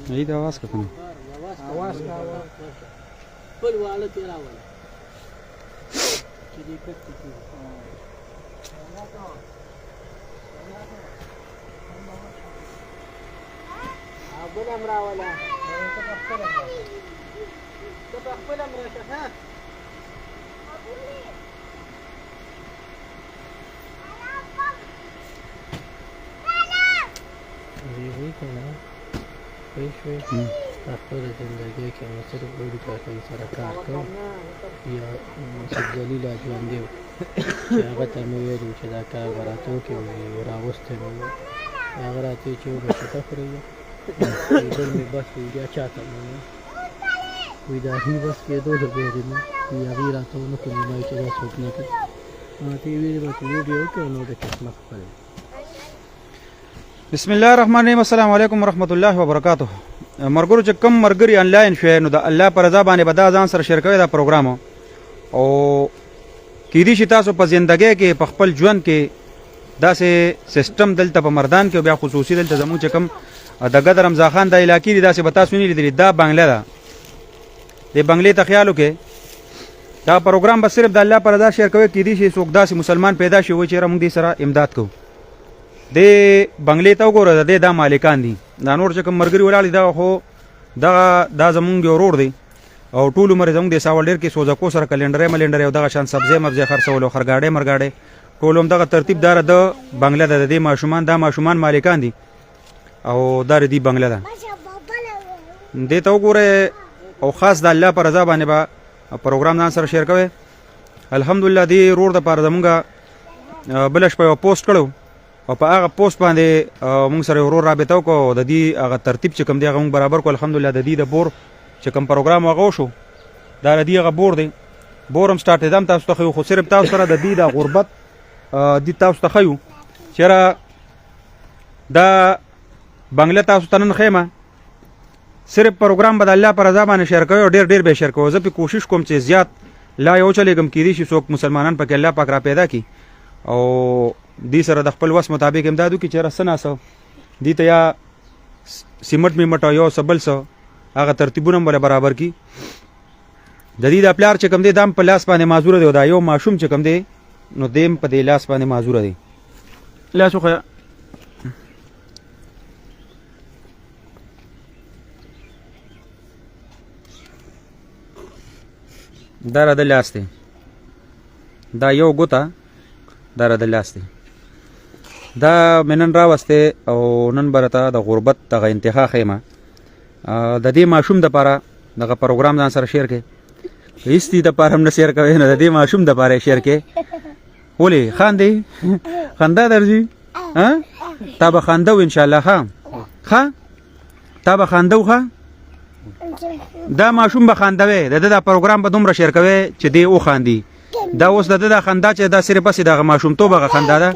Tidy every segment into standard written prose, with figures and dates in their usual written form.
عيد आवाज का कौन आवाज का फुल वाला तेरा वाला चीज़ करती थी बोला मरा वाला तो बोला मरा का हाँ ये करना पेशवे خپل زندګۍ کې مسره وړي کاري سره کار کوم یا سجلی لا ژوند دی هغه ته مې ویل چې دا کار وراتو کې راوسته نو هغه راته چې وبته خوري دل مې بس بیا چاته مې وې دا هی بس کې دوه به دې یا غیراتو نو کومه مې چې دا څوک نه کوي ته ویل به ویډیو کې نو د قسمت خپل بسم الله الرحمن الرحیم السلام علیکم ورحمۃ اللہ وبرکاتہ مرګرو چې کم مرګري انلاین شوی نو د الله پر رضا باندې به دا ځان سره شیر کوي دا پروګرام او کیدی شي تاسو په ژوندۍ کې په خپل ژوند کې داسې سیستم دلته په مردان کې بیا خصوصي دلته زموږ چې کم د ګدر رمضان خان د علاقې دي داسې به تاسو نه لیدلی دا بنگله ده د بنگلې ته خیالو کې دا پروګرام به صرف د الله پر رضا شیر کوي کیدی شي څوک داسې مسلمان پیدا شي وي چې موږ دې سره امداد کوو د بنگلې ته وګوره د دا مالکان دي دا نور چې کوم مرګري ولاړ دي دا خو دا زمونږ یو روډ دی او ټول عمر زمونږ د ساولډر کې سوزکو سره کلندرې ملندرې او دغه شان سبزی مبزی خرڅول او خرګاډې مرګاډې ټول هم دغه ترتیب دار د بنگله د دې ماشومان دا ماشومان مالکان دي او دا دی بنگله ده دې ته وګوره او خاص د الله پر رضا باندې با پروګرام ځان سره شیر کوي الحمدلله دې روډ د پر زمونږ بلش په پوسټ کړو او په هغه پوسټ باندې موږ سره ورور رابطه وکړو د دې هغه ترتیب چې کوم دی هغه موږ برابر کړو الحمدلله د دې د بور چې کوم پروګرام هغه شو دا د دې هغه بور دی بور هم سٹارټ دم تاسو ته خو صرف تاسو سره د دې د غربت د تاسو ته خو چیرې دا بنگله تاسو ته نن خیمه صرف پروګرام به د الله پر رضا باندې شیر کوي او ډیر به شیر کوي زه په کوشش کوم چې زیات لا یو چلېږم کېدی شي څوک مسلمانان پکې الله پاک را پیدا کی او دی سره د خپل وس مطابق امدادو کې چیرې سناسو دی ته یا سیمټ میمټ یو سبل سو هغه ترتیبونه بل برابر کی د دې د پلار چې کوم دی دام په لاس باندې معذور دی دا یو ماشوم چې کوم دی نو دیم په دې لاس باندې معذور دی لاسو خو دا را د لاس دی دا یو ګوتا دا را د لاس دی دا منن راوسته او نن برته د غربت دغه انتها خیمه د دې ماشوم د پاره دغه پروګرام ځان سره شیر کې هیڅ د پاره هم نه شیر کوي نه د دې ماشوم د پاره شیر کې ولې خاندې خندا درځي ها تا به خاندو ان شاء الله ها تا به خاندو دا ماشوم به خاندوي د پروګرام په دومره شیر کوي چې دی او خاندي دا اوس د خندا چې دا صرف بس د ماشوم توبه خندا ده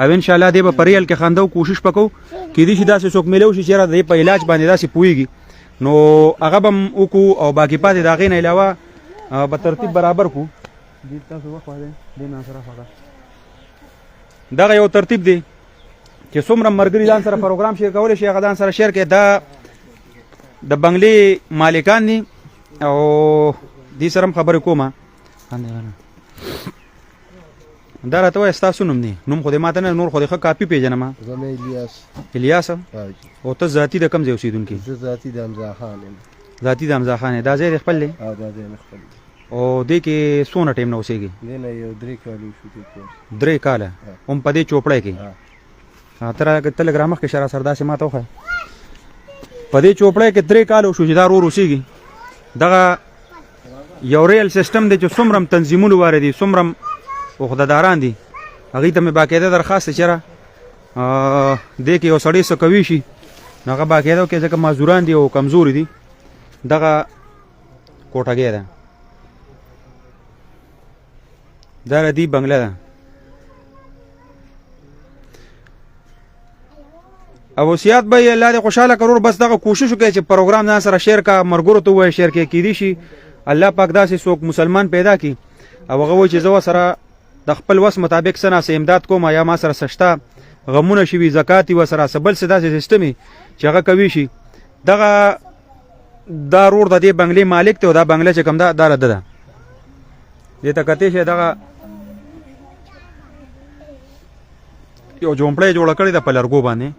او ان شاء الله دې په پریل کې خندو کوشش وکړو کې دې شي داسې څوک ملو شي چې را دې په علاج باندې داسې پويږي نو هغه بم وکړو او باقی پاتې دا غین علاوه په ترتیب برابر کو دې تاسو وخواره دې نه سره فقط دا یو ترتیب دی چې څومره مرګري ځان سره پروګرام شیر کول شي هغه ځان سره شیر کې دا د بنگلې مالکان دي او دې سره خبرې کومه دا راته وای تاسو نوم نه نوم خو دې ماته نه نور خو دې کاپی پیژنم زمې الیاس او ته ذاتی د کم ځای اوسیدونکي ذاتی د حمزه خان ذاتی د حمزه خان دا ځای خپل دی او دا ځای خپل او دې کې سونه ټیم نه اوسېږي دې نه یو 3 کال شو دې 3 کال هم په دې چوپړې کې تر ټلګرام کې شرا سردا سي ماته وخه په دې چوپړې کې 3 کال شو چې دا ور اوسېږي دغه یو ریل سیستم دی چې څومره تنظیمونه واردي څومره وخداداران دي هغه ته مې باقاعده درخواست چره دې کې یو سړی څه کوي شي هغه باقاعده کې ځکه معذوران دي او کمزوري دي دغه کوټګی ده دا ردی بنگله ده او سیات به الله دې خوشاله کرور بس دغه کوشش وکړي چې پروګرام ځان سره شیر کا مرګورو ته وای شیر کې کیدی شي الله پاک داسې څوک مسلمان پیدا کی او هغه وایي چې زه سره د خپل وس مطابق سنا سه امداد کوم یا ما سره سشتا غمونه شي زکات و سره سبل سدا سیستم چې هغه کوي شي دغه دا رور د دې بنگلې مالک ته دا بنگله چې کوم دا رد ده دې ته کته شه دغه یو جومپړی جوړ کړی د پلرګو باندې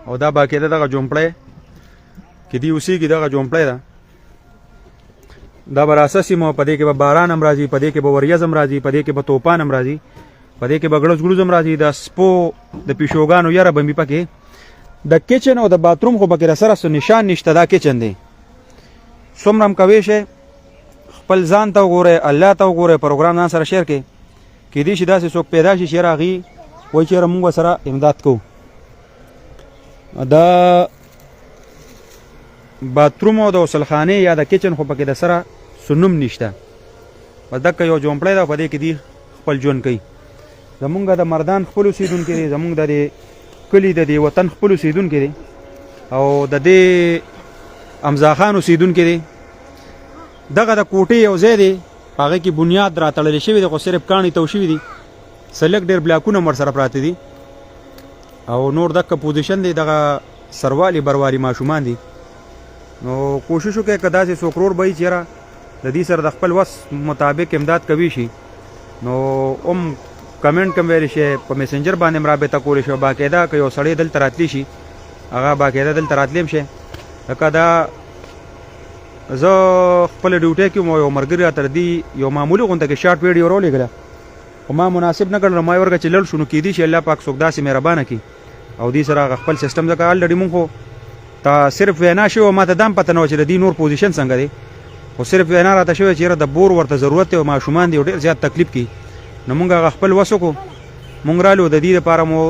او دا باقاعده دغه جومپړی کې دی اوسېږي دغه جومپړی ده دا بر اساسي مو پدې کې به باران هم راځي پدې کې به وریځ هم راځي پدې کې به طوفان هم راځي پدې کې به ګړز ګړوز هم راځي د سپو د پیشوګانو یاره به مې پکې د کچن او د باتروم خو پکې سره سو نشان نشته دا کچن دی څومره هم کوی شي خپل ځان ته وګوره الله ته وګوره پروګرام ځان سره شیر کې دې شي داسې څوک پیدا شي چې راغي وایي چې موږ سره امداد کوو د باتروم او د غسلخانې یا د کچن خو پکې د سره سنوم نشته بس دکه یو جومپړی ده په دې کې دی خپل ژوند کوي زمونږ د مردان خپل اوسېدونکي دي زمونږ د کلي د دې وطن خپل اوسېدونکي دي او د دې امزا خان اوسېدونکي دي دغه د کوټې یو ځای دی هغه کې بنیاد راتړل شوی دی خو صرف کاڼي تو شوي دي سلک ډېر بلاکونه ورسره پراته دي او نور دغه پوزیشن دی دغه سروالي بروالي ماشومان دي نو کوشش وکړئ که داسې څوک رور به وي چېرې د دې سره د خپل وس مطابق امداد کوي شي نو کمنټ کوم ویلی شي په میسنجر باندې هم رابطه کولی شي باقاعده که یو سړی دلته راتلی شي هغه باقاعده دلته راتلی هم شي لکه دا زه خپل ډیوټۍ کې یو ملګري راته دي یو معمولي غونته کې شارټ ویډیو راولېږله خو ما مناسب نه کړل ما یې ورکړه چې لړ شو نو کیدای شي الله پاک څوک داسې مهربانه کړي او دې سره هغه خپل سیسټم ځکه الریډي مونږ خو تا صرف وینا شوی ما ته دام پته نه و چې د دې نور پوزیشن څنګه دی خو صرف وینا راته شوی چې یاره د بور ورته ضرورت دی او ماشومان دي او ډېر زیات تکلیف کوي نو مونږ هغه خپل وس وکړو مونږ رالو د دې دپاره مو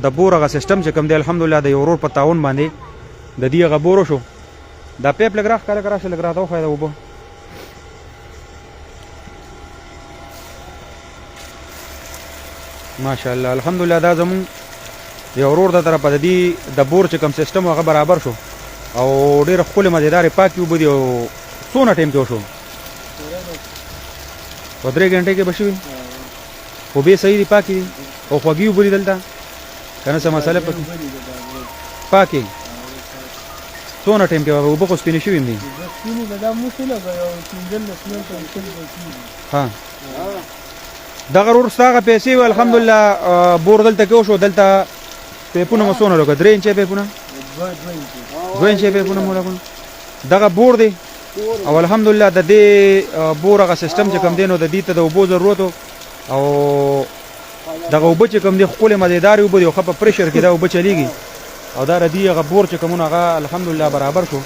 د بور هغه سیسټم چې کوم دی الحمدلله د یو ورور په تعاون باندې د دې هغه بور وشو دا پیپ لږ راښکاره که راشه لږ راته وښیه د اوبه ماشاءالله الحمدلله دا زمونږ یو ورور د طرفه د دې د بور چې کوم سیسټم هغه برابر شو او ډېره ښکلې مزېدارې پاکې اوبه دي او څونه ټایم کې وشو په 3 غنټې کې به شوي اوبې صحیح دي پاکې دي او خوږې اوبه دي دلته که نه څه مسله پکې پاکې څونه ټایم کې اوبه خو سپینې شوي هم دي ها دغه ورور ستا هغه پیسې وې الحمدلله بور دلته کې وشو دلته پیپونه مو څونه لګه 3 انچه پیپونه 2 انچه پیپونه مو لګول دغه بور دی او الحمدلله د دې بور هغه سیسټم چې کوم دی نو د دې ته د اوبو ضرورت او دغه اوبه چې کوم دی ښکلې مزېدارې اوبه دي او ښه په پریشر کې دا اوبه چلیږي او دا د دې هغه بور چې کومونه هغه الحمدلله برابر شو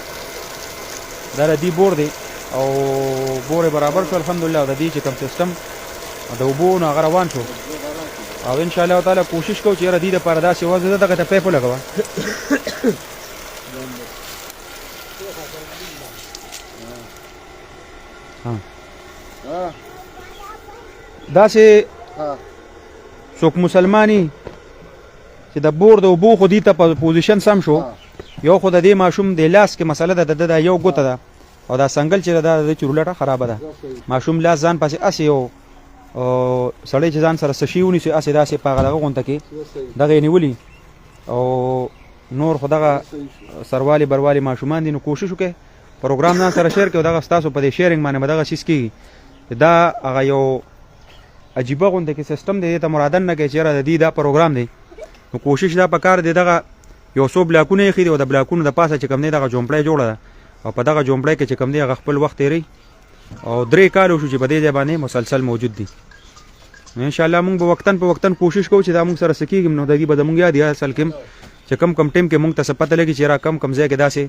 دا د دې بور دی او بور برابر شو الحمدلله او د دې چې کوم سیسټم د اوبو نه هغه روان شو او ان شاء الله تعالی کوشش کوو چې یاره دې دپاره داسې وضع ده دغه ته پیپ ولګوه داسې څوک مسلمانی چې د بور د اوبو خو دې ته په پوزیشن سم شو یو خو د دې ماشوم د لاس کې مسله ده د یو ګوته ده او دا سنګل چې ده د چورلټه خرابه ده ماشوم لاس ځان پسې اسې یو او سړی چې ځان سره څه شي ونیسي اسې داسې په هغه دغه غونته کې دغه یې نیولي او نور خو دغه سروالي بروالي ماشومان دي نو کوشش وکړئ پروګرام ځان سره شیر کړئ او دغه ستاسو په دې شیرینګ باندې به دغه چیز کېږي دا هغه یو عجیبه غونته کې سیسټم دی دې ته مرادن نه کوي چې یاره د دې دا پروګرام دی نو کوشش دا پکار دی دغه یو څو بلاکونه ایښي دي او د بلاکونو د پاسه چې کوم دی دغه جومپړی جوړه ده او په دغه جومپړی کې چې کوم دی هغه خپل وخت تېروي او 3 کال وشو چې په دې ځای باندې مسلسل موجود دي ان شاء الله موږ به وقتاً په وقتاً کوشش کوو چې دا موږ سره څه کېږي نو د دې به زموږ یاد یا اصل کې چې کم ټیم کې موږ ته څه پته لګي چې یاره کم ځای کې داسې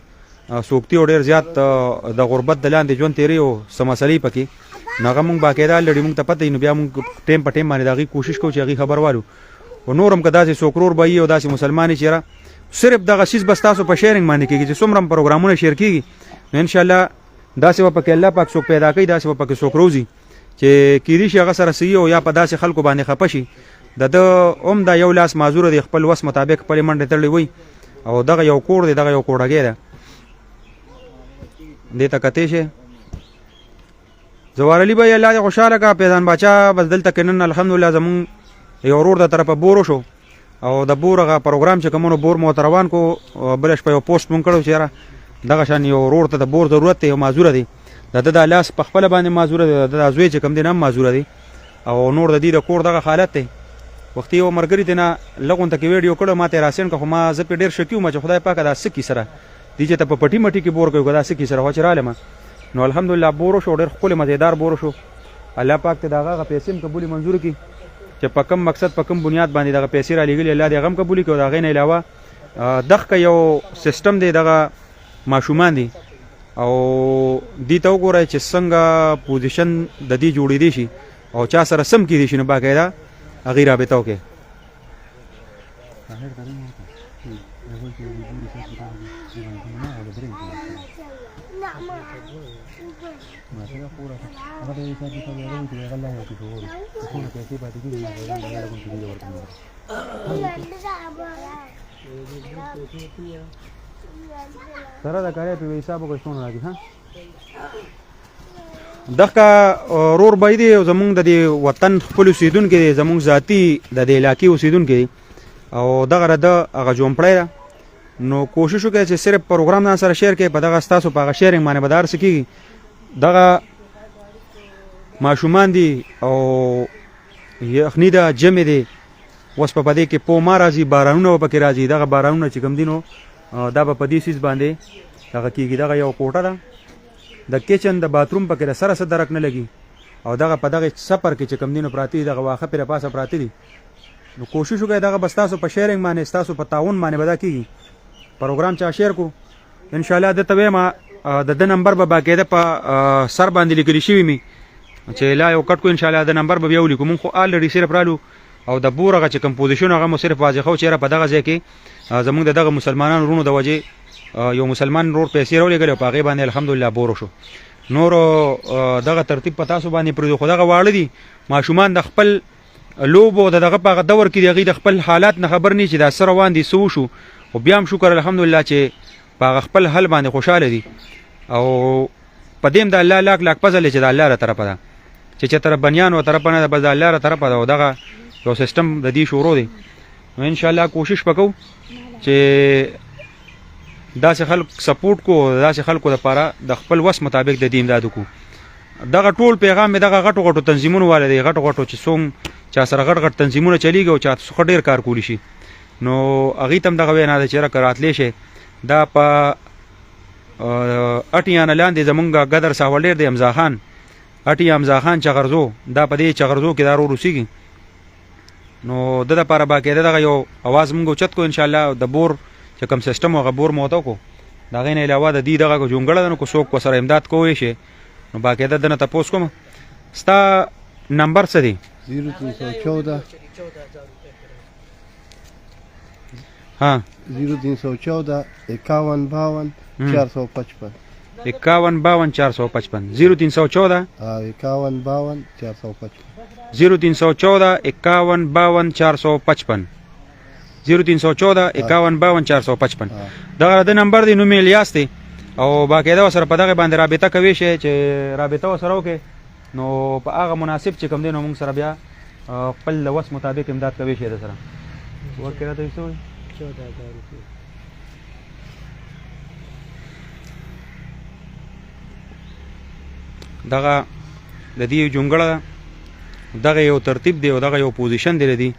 سوکتي او ډېر زیات د غربت د لاندې ژوند تېروي او څه مسلې پکې نو هغه موږ باقاعده الریډي موږ ته پته وي نو بیا موږ ټیم په ټیم باندې د هغې کوشش کوو چې هغې خبر والو او نور هم که داسې څوک رور به وي او داسې مسلمان یې چې یاره صرف دغه چیز بس تاسو په شیرینګ باندې کېږي چې څومره هم پروګرامونه شیر کېږي نو انشاءالله داسې به پکې الله پاک څوک پیدا کوي داسې به پکې څوک روزي چې کېدای شي هغه سره صحیح او یا په داسې خلکو باندې خفه شي د ده هم دا یو لاس معذوره دی خپل وس مطابق خپلې منډې تړلې وي او دغه یو کور دی دغه یو کوړګی ده دې ته کتی شي زوار علي به الله دې خوشاله کا پیدان بچا بس دلته کنن الحمدلله زمون یو ورور د طرفه بورو شو او د بورغه پروګرام چې کومو بور مو تروان کو بلش په یو پوسټ مونږ کړو چیرې دغه شان یو ورور ته د بور ضرورت ته یو معذور دی د لاس په خپل باندې معذور دی د ازوی چې کم دي نه معذور دی او نور د دې د کور دغه حالت دی وختي یو مرګري ته نه لغون ته کې ویډیو کړو ماته راسین که خو ما زه په ډیر شکیو ما چې خدای پاک دا سکی سره دي چې ته په پټي مټي کې بور کوي دا سکی سره واچراله ما نو الحمدلله بورو شو ډیر خپل مزیدار بورو شو الله پاک ته داغه پیسې قبول منظور کړي چې په کم مقصد په کم بنیاد باندې دغه پیسې را لګي الله دې غم قبول کړي دا غین علاوه دغه یو سیستم دی دغه ماشومان دي او دې ته وګورئ چې څنګه پوزیشن د دې جوړې دي شي او چا سره سم کې دي شي نو باقاعده هغه رابطه وکړي سره دا کاري په حساب کې شونه راځي ها دغه رور بيدي زمونږ د وطن خپل اوسیدونکو زمونږ ذاتی د علاقې اوسیدونکو او دغه رد هغه جوړپړی نو کوشش وکړئ چې صرف پروګرام نه سره شیر کې په دغه تاسو په هغه شیرینګ باندې بدار سکی دغه ماشومان دي او یخنی دا جمع دي وس په پدې کې پوما راځي بارانونه په کې راځي دغه بارانونه چې کم دینو دا په دې سیس باندې دغه کېږي دغه یو کوټه ده د کچن د باتروم په کې سره درک نه لګي او دغه په دغه سفر کې چې کم دینو پراتی دغه واخه پر پاسه پراتی دي نو کوشش وکړئ دغه بس تاسو په شیرینګ باندې تاسو په تعاون باندې بدا کیږي پروګرام چا شیر کو ان شاء الله د توې ما د نمبر به باقاعده په سر باندې لیکل شي می چې لا یو کټ کو ان شاء الله د نمبر به یو لیکو مونږ خو الریډي صرف رالو او د بورغه چې کمپوزیشن هغه مو صرف واځي خو چیرې په دغه ځای کې زمونږ دغه مسلمانانو رونو د وجه یو مسلمان رور پیسې راولېګل په هغه باندې الحمدلله بورو شو نور دغه ترتیب په تاسو باندې پر خو دغه واړه دي ماشومان د خپل لوبو دغه په دور کې دغه د خپل حالات نه خبر نه چې دا سره وان دي سو شو او بیا هم شکر الحمدلله چې په خپل حل باندې خوشاله دي او پدیم د الله لاک لاک پزل چې د الله تر طرفه ده چې تر بنیان و طرفه نه د الله تر طرفه ده او دغه یو سیستم د دې شروع دی نو ان شاء الله کوشش وکړو چې داسې خلک سپورټ کو داسې خلکو لپاره د خپل وس مطابق د دې امداد کو دغه ټول پیغام دغه غټو غټو تنظیمونو والے غټو غټو چې څوم چا سره غټ غټ تنظیمونه چلیږي او چا څو ډیر کار کولی شي نو اغه تم دغه وینا د چیرې کراتلې شي دا په اټیان لاندې زمونږ غدر ساولډر د امزا خان اټی امزا خان چغرزو دا په دې چغرزو کې دارو روسيږي نو د لپاره باقاعده دغه یو आवाज مونږ چت کو ان شاء الله د بور چې کوم سیستم او غبور موته کو دا غین علاوه د دې دغه جونګړه نو کو څوک سره امداد کوی شي نو باقاعده دنه تاسو کوم ستا نمبر څه دی 0314 ها 0314 51 455 51 455 0314 51 455 0314 51 455 0314 51 455 دا د نمبر دی نو میل یاستي او باقاعده سره په دغه باندې رابطه کوي شي چې رابطه سره وکي نو په هغه مناسب چې کوم دی نو موږ سره بیا خپل لوس مطابق امداد کوي شي سره ورکړه ته څه 14000 روپے دغه د دې جونګړه دغه یو ترتیب دی او دغه یو پوزیشن دی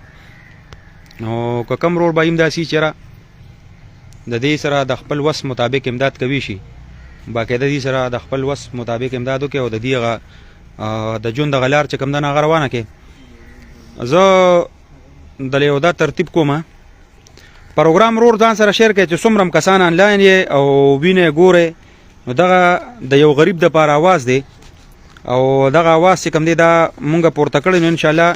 نو کوم رول بایم داسي چیرې د دې سره د خپل وس مطابق امداد کوي شي باقاعده دې سره د خپل وس مطابق امداد وکي او د دې د جون د غلار چې کوم د ناغروانه کې زه د له دا ترتیب کوم پروګرام رور ځان سره شیر کوي چې څومره کسان انلاین یې او وینه ګوره نو دغه د یو غریب د پاره आवाज دی او دغه आवाज چې کوم دی دا مونږه پورته کړی نو ان شاء الله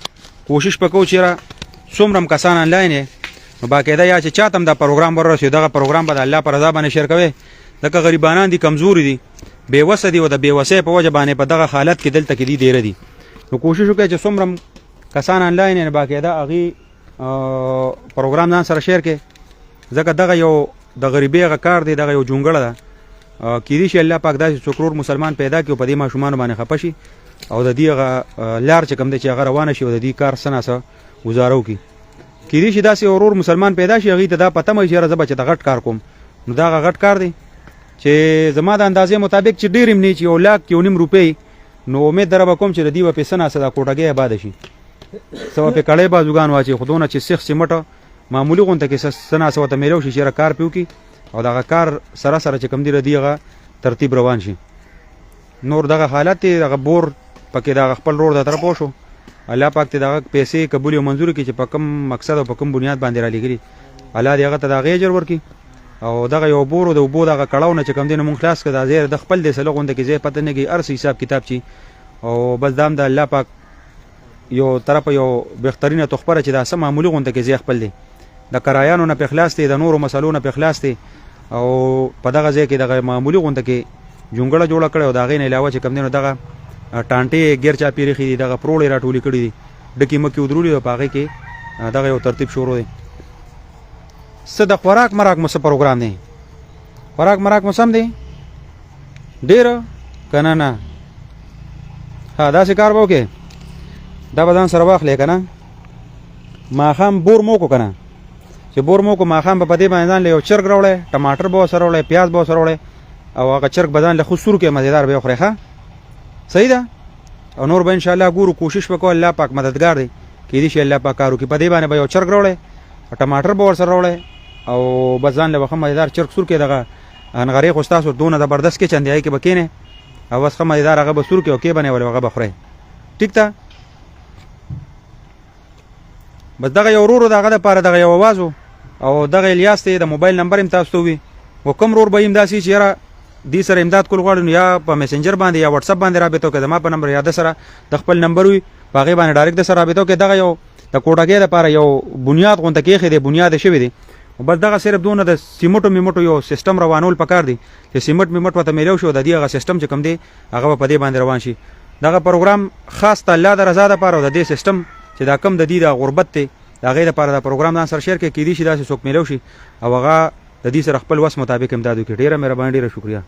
کوشش وکړو چې څومره کسان انلاین یې نو باقاعده یا چې چاته دا پروګرام ورسېږي دغه پروګرام به الله پر رضا باندې شیر کوي دغه غریبانان دي کمزوري دي بے وسه دي او د بے وسه په وجه باندې په دغه حالت کې دلته کې دي ډیر دي نو کوشش وکړئ چې څومره کسان انلاین نه باقاعده اغي پروګرام ځان سره شیر کړي ځکه دغه یو د غریبۍ غ کار دی دغه یو جونګړه ده کیدی شي الله پاک داسې څوکرور مسلمان پیدا کړي په دې ماشومان باندې خپه شي او د دې هغه لار چې کوم دی چې هغه روانه شي او د دې کار سناسه گزارو کی کیدی شي داسې اورور مسلمان پیدا شي هغه ته دا پته مې چې راځه بچ د غټ کار کوم نو دا غټ کار دی چې زما د اندازې مطابق چې ډیر منی چې 1 لاکھ یو نیم روپۍ نو امید در به کوم چې د دې په سناسه دا کوټګي آباد شي سو په کړه بازوګان واچي خودونه چې سیخ سیمټه معمولی غونته کې سناسه وته میلو شي چې کار پیو کی او دا کار سره سره چې کم دی ردیغه ترتیب روان شي نور دغه حالت دغه بور پکې دا خپل روړ د طرف شو الله پاک ته دغه پیسې قبول او منزور کی چې په کوم مقصد او په کوم بنیاد باندې را لګري الله دې هغه ته دا غیجر ورکی او دغه یو بور او د وبو دغه کړهونه چې کم دینه مونږ خلاص کړه زیر د خپل د سلغونده کې زی پته نه کی ارس حساب کتاب چی او بس دام د الله پاک یو طرف یو بهترینه تخبره چې دا سم معمولی غونده کې زی خپل دی د کرایانو نه په خلاص دی د نورو مسلو نه په خلاص دی او په دغه ځای کې دغه معمولی غونده کې جونګړه جوړه کړه او دا غین علاوه چې کم دینه دغه ټانټي غیر چا پیری خې دغه پرولې راټولې کړې دي ډکی مکی ودرولې او پاغه کې دغه یو ترتیب شروع دی څه د خوراک مراک مس پروګرام دی خوراک مراک مسم دی ډیر کنه نه ها دا کار وو کې دا بدن سره واخلې کنه ماخام بور مو کو کنه چې بور مو کو ماخام په دې باندې له یو چرګ راوړې ټماټر به سره وړې پیاز به سره وړې او هغه چرګ بدن له خسور کې مزیدار به خوري ها صحیح ده او نور به ان شاء الله ګورو کوشش وکړو الله پاک مددگار دی کې دې شي الله پاک کارو کې په دې باندې به یو چرګ راوړې ټماټر به سره وړې او بزان له وخت مزیدار چرګ سور کې دغه انغری خو تاسو دونه زبردست کې چندای کې بکینه او وسخه مزیدار هغه به سور کې او کې باندې ولې هغه بخوري ټیک ده بس دغه یو ورور دغه لپاره دغه یو आवाज او دغه الیاس ته د موبایل نمبر هم تاسو ته وي وکم رور به امداسي چیرې دې سره امداد کول غواړو یا په میسنجر باندې یا واتس اپ باندې رابطه کوي ما په نمبر یاد سره د خپل نمبر وي باغې باندې ډایرکټ سره رابطه کوي دغه یو د کوټګي لپاره یو بنیاد غونډه کې خې د بنیاد شوی دی بس دغه صرف دونه د سیمټو میمټو یو سیستم روانول پکار دی چې سیمټ میمټ وته میلو شو د دې هغه سیستم چې کم دی هغه په دې باندې روان شي دغه پروګرام خاص ته الله د رضا لپاره د دې سیستم چې دا کم د دې د غربت ته دا غیر لپاره دا پروګرام دا سره شیر کې کیدی شي دا څوک میلو شي او هغه د دې سره خپل وس مطابق امدادو کې ډیره مهرباني ډیره شکریا